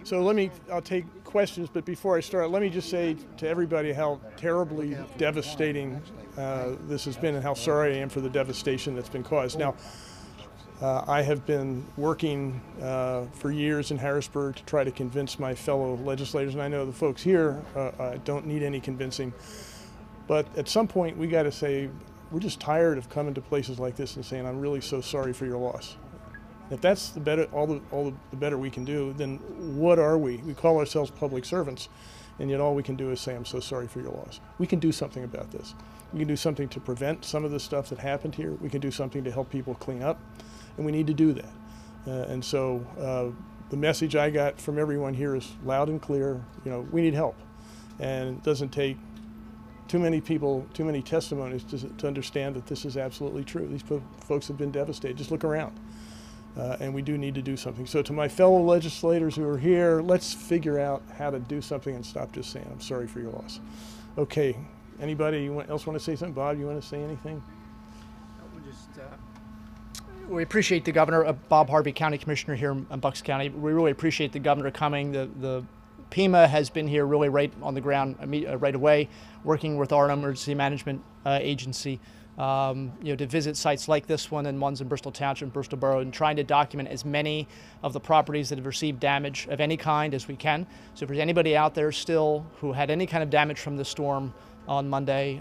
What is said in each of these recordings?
So I'll take questions, but before I start, let me just say to everybody how terribly devastating this has been and how sorry I am for the devastation that's been caused. Now, I have been working for years in Harrisburg to try to convince my fellow legislators, and I know the folks here don't need any convincing, but at some point we got to say, we're just tired of coming to places like this and saying, I'm really so sorry for your loss. If that's the better, all the better we can do, then what are we? We call ourselves public servants, and yet all we can do is say, I'm so sorry for your loss. We can do something about this. We can do something to prevent some of the stuff that happened here. We can do something to help people clean up, and we need to do that. And so the message I got from everyone here is loud and clear. You know, we need help, and it doesn't take too many people, too many testimonies to understand that this is absolutely true. These folks have been devastated. Just look around. And we do need to do something. So to my fellow legislators who are here, let's figure out how to do something and stop just saying, I'm sorry for your loss. Okay, anybody else want to say something? Bob, you want to say anything? We appreciate the governor, Bob Harvey, County Commissioner here in Bucks County. We really appreciate the governor coming. The PEMA has been here really right on the ground right away, working with our emergency management agency. To visit sites like this one and ones in Bristol Township, Bristol Borough, and trying to document as many of the properties that have received damage of any kind as we can. So if there's anybody out there still who had any kind of damage from the storm on Monday,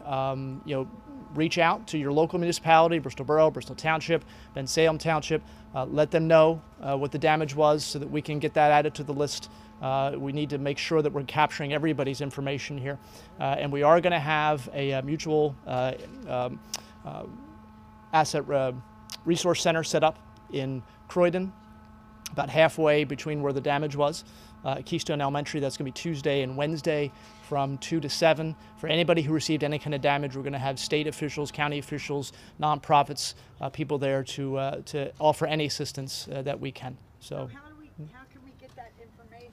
reach out to your local municipality, Bristol Borough, Bristol Township, Bensalem Township. Let them know what the damage was so that we can get that added to the list. We need to make sure that we're capturing everybody's information here. And we are going to have a mutual asset resource center set up in Croydon, about halfway between where the damage was. Keystone Elementary, that's going to be Tuesday and Wednesday from 2 to 7. For anybody who received any kind of damage, we're going to have state officials, county officials, nonprofits, people there to offer any assistance that we can. So how can we get that information?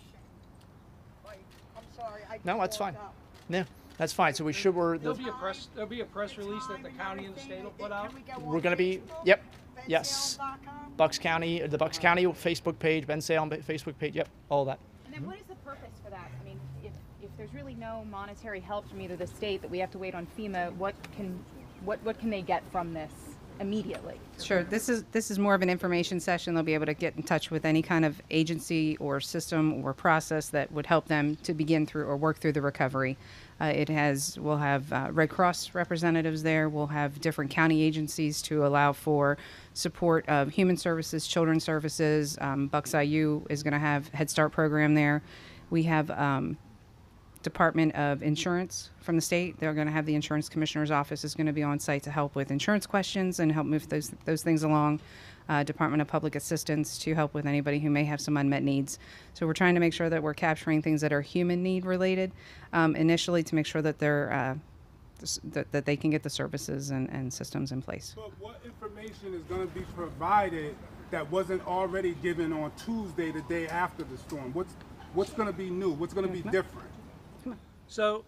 Like, I'm sorry, no, that's fine. No, that's fine. So we should. There'll be a press release that the county and the state will put out. We're going to be. Yep. Yes. Bucks County, the Bucks County Facebook page, Bensalem Facebook page. Yep. All that. And then what is the purpose for that? I mean, if there's really no monetary help from either the state that we have to wait on FEMA, what can they get from this immediately? Sure. This is more of an information session. They'll be able to get in touch with any kind of agency or system or process that would help them to begin through or work through the recovery. We'll have Red Cross representatives there. We'll have different county agencies to allow for support of human services, children's services. Bucks IU is going to have Head Start program there. We have Department of Insurance from the state. They're going to have the Insurance Commissioner's Office is going to be on site to help with insurance questions and help move those things along. Department of Public Assistance to help with anybody who may have some unmet needs. So we're trying to make sure that we're capturing things that are human need related initially to make sure that they're that they can get the services and systems in place. But what information is going to be provided that wasn't already given on Tuesday, the day after the storm? What's going to be new? What's going to be different? So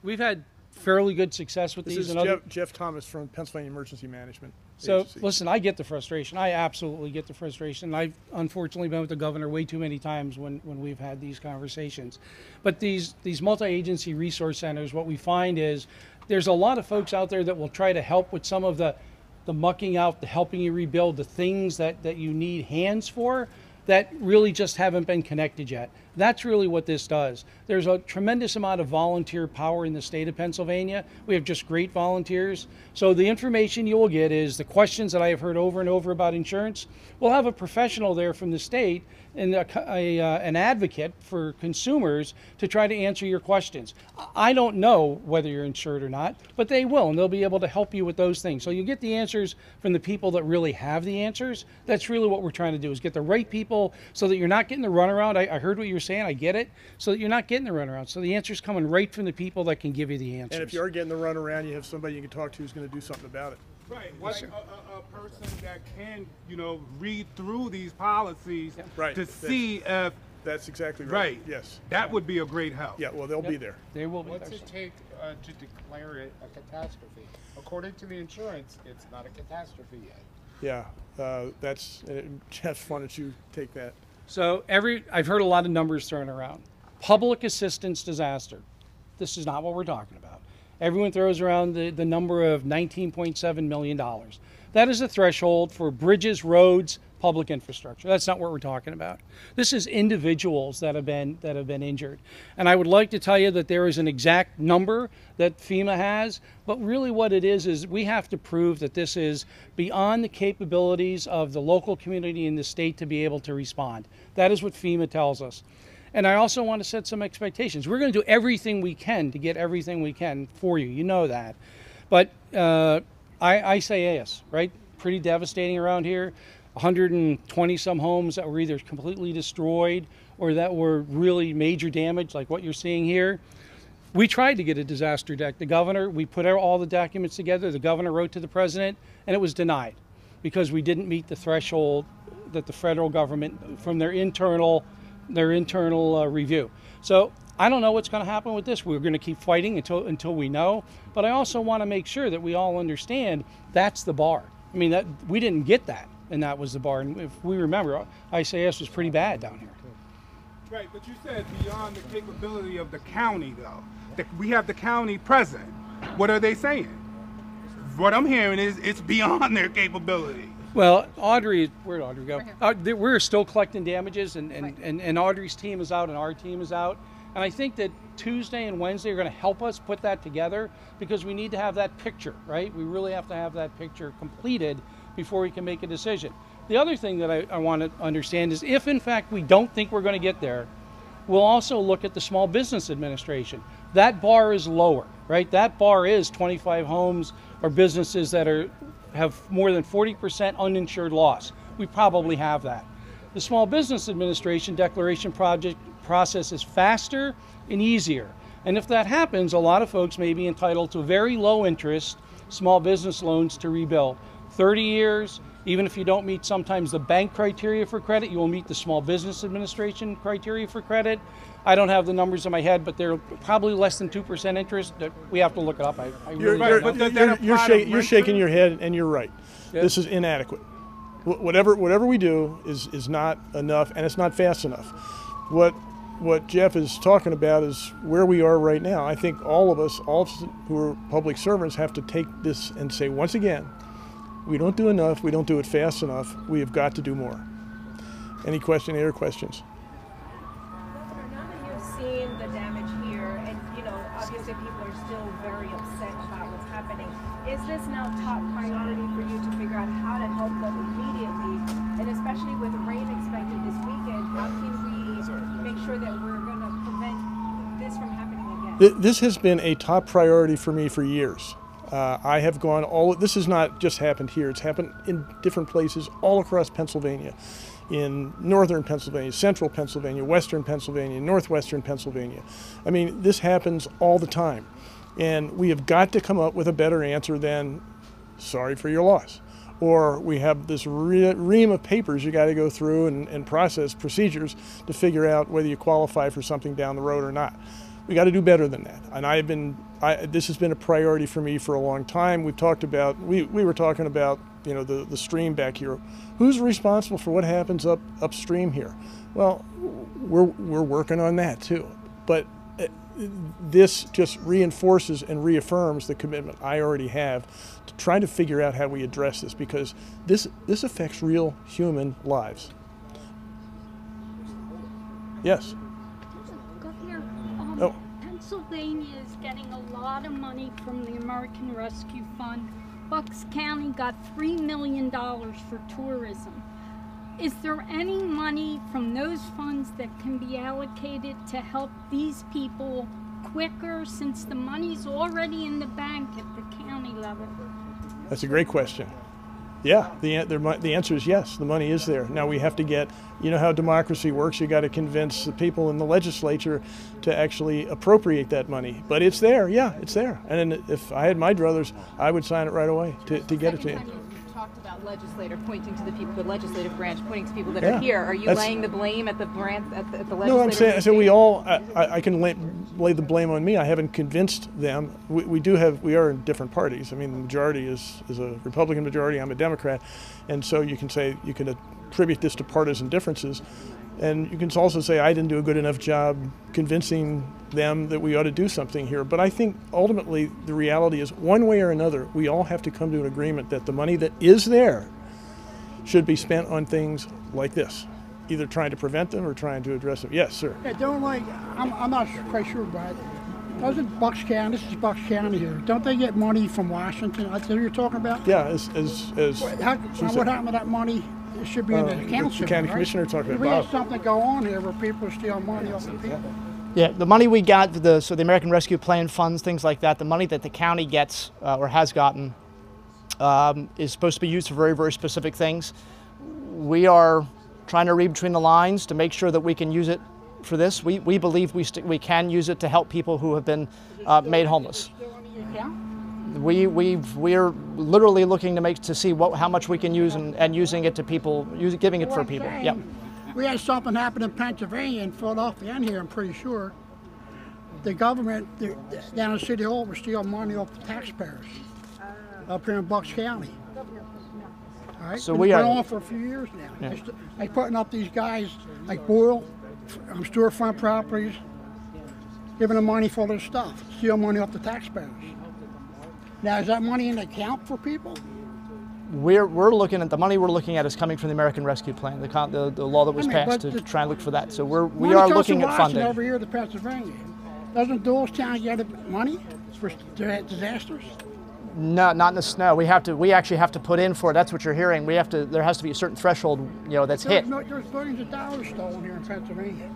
we've had fairly good success with these. This is Jeff Thomas from Pennsylvania Emergency Management Agency. Listen, I get the frustration. I absolutely get the frustration. I've unfortunately been with the governor way too many times when we've had these conversations. But these multi-agency resource centers, what we find is there's a lot of folks out there that will try to help with some of the mucking out, the helping you rebuild, the things that you need hands for that really just haven't been connected yet. That's really what this does. There's a tremendous amount of volunteer power in the state of Pennsylvania. We have just great volunteers. So the information you will get is the questions that I have heard over and over about insurance. We'll have a professional there from the state and an advocate for consumers to try to answer your questions. I don't know whether you're insured or not, but they will, and they'll be able to help you with those things. So you get the answers from the people that really have the answers. That's really what we're trying to do, is get the right people so that you're not getting the runaround. I heard what you were saying, I get it, so that you're not getting the runaround. So the answer's coming right from the people that can give you the answers. And if you are getting the runaround, you have somebody you can talk to who's going to do something about it. Right, like a person that can, read through these policies to see if... That's exactly right. Right. Yes. That would be a great help. Yeah, well, they'll be there. They will be What's there. it take to declare it a catastrophe? According to the insurance, it's not a catastrophe yet. Yeah, that's... Jeff, why don't you take that? So I've heard a lot of numbers thrown around. Public assistance disaster. This is not what we're talking about. Everyone throws around the number of $19.7 million. That is a threshold for bridges, roads, public infrastructure. That's not what we're talking about. This is individuals that have been injured. And I would like to tell you that there is an exact number that FEMA has, but really what it is we have to prove that this is beyond the capabilities of the local community and the state to be able to respond. That is what FEMA tells us. And I also want to set some expectations. We're going to do everything we can to get everything we can for you. You know that. But I say yes, right? Pretty devastating around here. 120 some homes that were either completely destroyed or that were really major damage, like what you're seeing here. We tried to get a disaster deck. The governor, we put all the documents together. The governor wrote to the president, and it was denied because we didn't meet the threshold that the federal government, from their internal review. So I don't know what's going to happen with this. We're going to keep fighting until we know. But I also want to make sure that we all understand that's the bar. I mean, that we didn't get that, and that was the bar. And if we remember, ICS was pretty bad down here. Right, but you said beyond the capability of the county, though. We have the county president. What are they saying? What I'm hearing is it's beyond their capability. Well, Audrey, where'd Audrey go? We're still collecting damages, and Audrey's team is out and our team is out. And I think that Tuesday and Wednesday are going to help us put that together because we need to have that picture, right? We really have to have that picture completed before we can make a decision. The other thing that I want to understand is if, in fact, we don't think we're going to get there, we'll also look at the Small Business Administration. That bar is lower, right? That bar is 25 homes or businesses that have more than 40% uninsured loss. We probably have that. The Small Business Administration declaration process is faster and easier. And if that happens, a lot of folks may be entitled to very low interest small business loans to rebuild. 30 years, even if you don't meet sometimes the bank criteria for credit, you will meet the Small Business Administration criteria for credit. I don't have the numbers in my head, but they're probably less than 2% interest. We have to look it up. You're shaking your head, and you're right. Yeah. This is inadequate. Whatever we do is not enough, and it's not fast enough. What Jeff is talking about is where we are right now. I think all of us who are public servants, have to take this and say, once again, we don't do enough. We don't do it fast enough. We have got to do more. Any other questions? Now that you've seen the damage here, and obviously people are still very upset about what's happening, is this now top priority for you to figure out how to help them immediately? And especially with rain expected this weekend, how can we make sure that we're going to prevent this from happening again? This has been a top priority for me for years. I have gone this has not just happened here. It's happened in different places all across Pennsylvania, in northern Pennsylvania, central Pennsylvania, western Pennsylvania, northwestern Pennsylvania. I mean, this happens all the time. And we have got to come up with a better answer than, sorry for your loss. Or we have this ream of papers you got to go through and process procedures to figure out whether you qualify for something down the road or not. We got to do better than that. And this has been a priority for me for a long time. We've talked about, we were talking about, the stream back here. Who's responsible for what happens upstream here? Well, we're working on that too. But this just reinforces and reaffirms the commitment I already have to try to figure out how we address this, because this affects real human lives. Yes. Governor, Oh. Pennsylvania is getting a lot of money from the American Rescue Fund. Bucks County got $3 million for tourism. Is there any money from those funds that can be allocated to help these people quicker, since the money's already in the bank at the county level? That's a great question. Yeah, the answer is yes, the money is there. Now we have to get, how democracy works, you got to convince the people in the legislature to actually appropriate that money. But it's there, yeah, it's there. And if I had my druthers, I would sign it right away to get it to you. Talked about legislative pointing to the people, the legislative branch pointing to people that are here. Are you laying the blame at the legislative? No, I'm saying we all. I can lay the blame on me. I haven't convinced them. We are in different parties. I mean, the majority is a Republican majority. I'm a Democrat, and so you can say you can attribute this to partisan differences. And you can also say I didn't do a good enough job convincing them that we ought to do something here. But I think ultimately the reality is one way or another, we all have to come to an agreement that the money that is there should be spent on things like this, either trying to prevent them or trying to address them. Yes, sir. Yeah, don't like, I'm not quite sure about it. Doesn't Bucks County, this is Bucks County here, don't they get money from Washington? That's what you're talking about? Yeah, what happened to that money? It should be in the council. The county right? commissioner talking We about have something go on here where people are stealing money off the people. Yeah, the money we got, so the American Rescue Plan funds, things like that, the money that the county gets or has gotten is supposed to be used for very, very specific things. We are trying to read between the lines to make sure that we can use it for this. We believe we can use it to help people who have been made homeless. We're literally looking to see how much we can use and using it to people, giving it for people. Yep. We had something happen in Pennsylvania and Philadelphia and here, I'm pretty sure. The government down in City Hall was stealing money off the taxpayers up here in Bucks County. All right? So it's been on for a few years now. Yeah. They're putting up these guys like Boyle, storefront properties, giving them money for their stuff, stealing money off the taxpayers. Now, is that money in the account for people? We're looking at the money we're looking at is coming from the American Rescue Plan, the law that was passed to try and look for that. So we are looking at funding. Over here to Pennsylvania. Doesn't Doylestown get money for disasters? No, not in the snow. We actually have to put in for it. That's what you're hearing. There has to be a certain threshold, that's hit. There's billions of dollars stolen here in Pennsylvania.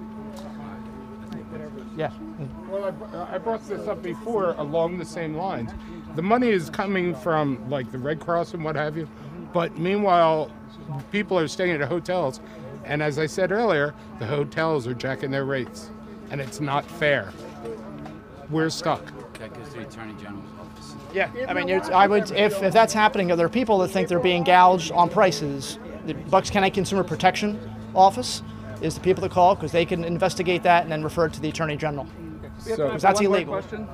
Yeah. Well, I brought this up before along the same lines. The money is coming from like the Red Cross and what have you, but meanwhile, people are staying at hotels, and as I said earlier, the hotels are jacking their rates, and it's not fair. We're stuck. That goes to the Attorney General's office. Yeah, I mean, if that's happening, there are people that think they're being gouged on prices. The Bucks County Consumer Protection Office is the people to call because they can investigate that and then refer it to the Attorney General. Because that's illegal. Question.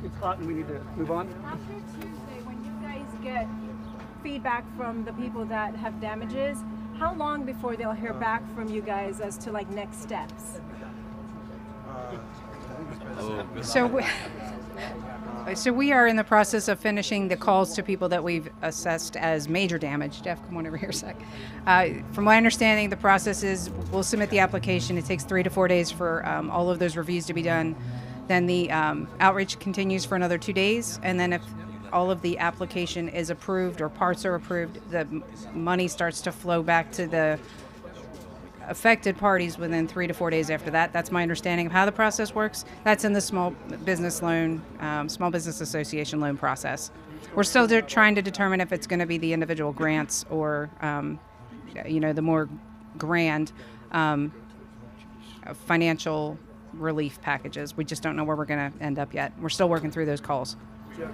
It's hot and we need to move on. After Tuesday, when you guys get feedback from the people that have damages, how long before they'll hear back from you guys as to like next steps? So we are in the process of finishing the calls to people that we've assessed as major damage. Jeff, come on over here a sec. From my understanding, the process is we'll submit the application. It takes 3 to 4 days for all of those reviews to be done. Then the outreach continues for another 2 days. And then if all of the application is approved or parts are approved, the money starts to flow back to the affected parties within 3 to 4 days after that. That's my understanding of how the process works. That's in the small business association loan process. We're still trying to determine if it's going to be the individual grants or, the more grand financial relief packages. We just don't know where we're going to end up yet. We're still working through those calls. Do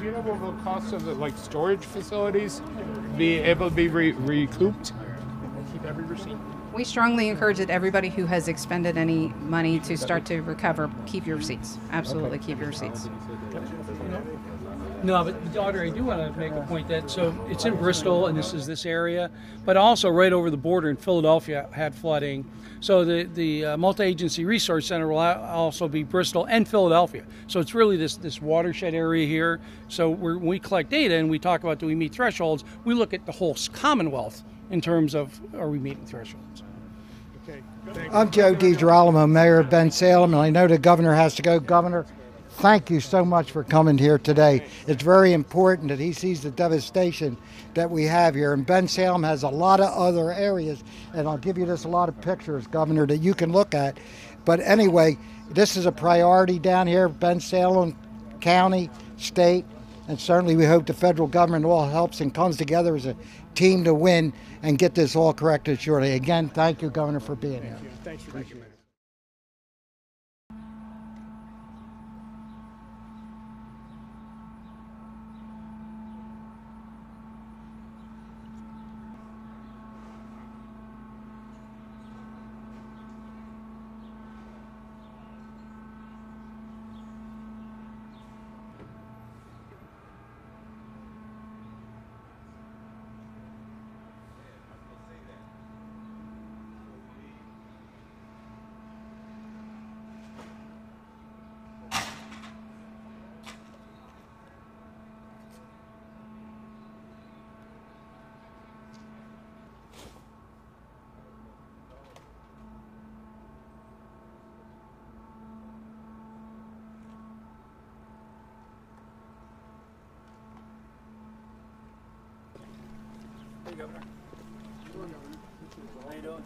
you know what the cost of the storage facilities be able to be recouped? Keep every receipt. We strongly encourage that everybody who has expended any money to start to recover, keep your receipts. Absolutely, keep your receipts. No, but Audrey, I do want to make a point that, so it's in Bristol and this is this area, but also right over the border in Philadelphia had flooding. So the multi-agency resource center will also be Bristol and Philadelphia. So it's really this watershed area here. So when we collect data and we talk about do we meet thresholds, we look at the whole Commonwealth in terms of are we meeting thresholds. Okay. I'm Joe DiGirolamo, Mayor of Bensalem, and I know the governor has to go. Governor, thank you so much for coming here today. It's very important that he sees the devastation that we have here. And Bensalem has a lot of other areas, and I'll give you just a lot of pictures, Governor, that you can look at. But anyway, this is a priority down here, Bensalem County, state, and certainly we hope the federal government all helps and comes together as a team to win and get this all corrected shortly. Again, thank you, Governor, for being here. Thanks for being here. Governor. How you doing?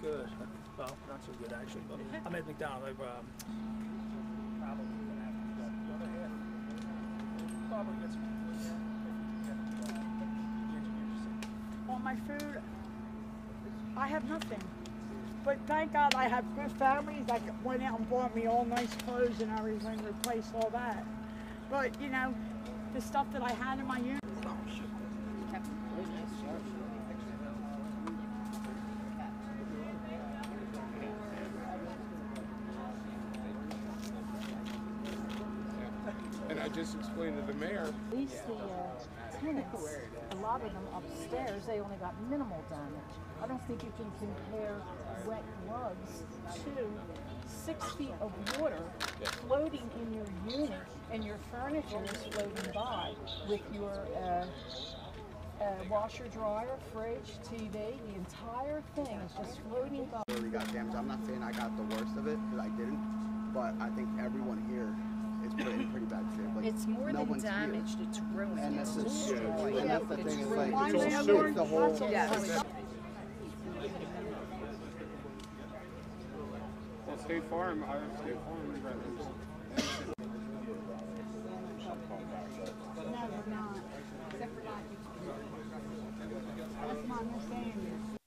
Good. Well, not so good actually. But I'm at McDonald. I've probably gonna have to go the other half. Probably get some. On my food, I have nothing. But thank God I have good families that went out and bought me all nice clothes and everything, replaced all that. But you know, the stuff that I had in my unit. And I just explained to the mayor. At least the tenants, a lot of them upstairs, they only got minimal damage. I don't think you can compare wet rugs to 6 feet of water floating in your unit and your furniture is floating by with your washer, dryer, fridge, TV. The entire thing is just floating by. Really got damaged. I'm not saying I got the worst of it because I didn't, but I think everyone here is pretty bad shape. Like, It's more no than one's damaged, here. it's ruined. And It's that's just destroyed. and that's the thing. It's like ruined. it's the whole. Yes. Well, State Farm, I have State Farm residents. No, they're not. Except for that. That's my understanding.